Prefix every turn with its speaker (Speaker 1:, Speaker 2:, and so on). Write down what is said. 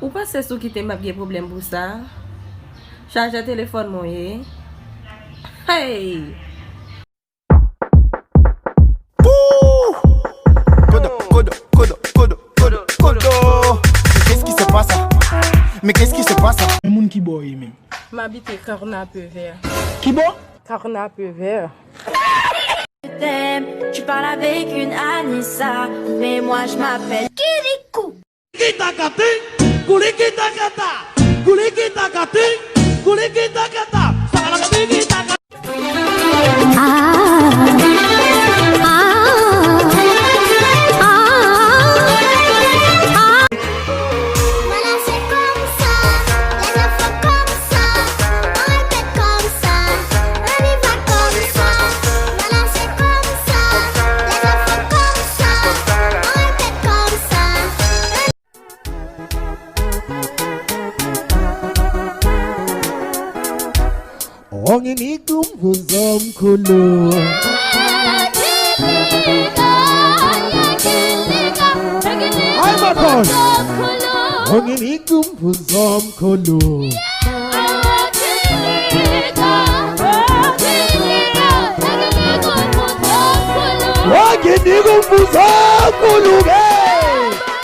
Speaker 1: Ou pas c'est ce qui te m'a bien problème pour ça? Charge le téléphone moi. Hey!
Speaker 2: Qu'est-ce qui se passe? Mais qu'est-ce qui se passe?
Speaker 3: Un monde qui boit même.
Speaker 1: M'habite Carna peu vert.
Speaker 3: Qui boit?
Speaker 1: Carna peu vert.
Speaker 4: Tu parles avec une Anissa, mais moi je m'appelle Kirikou.
Speaker 5: Voilà c'est comme ça, les enfants comme ça, on répète comme ça, on y va comme ça. Voilà c'est comme ça, les enfants comme ça, on répète comme ça.
Speaker 2: Ongenikum vuzomkhulu. Hi my boss. Ongenikum vuzomkhulu. Ongenikum vuzomkhulu.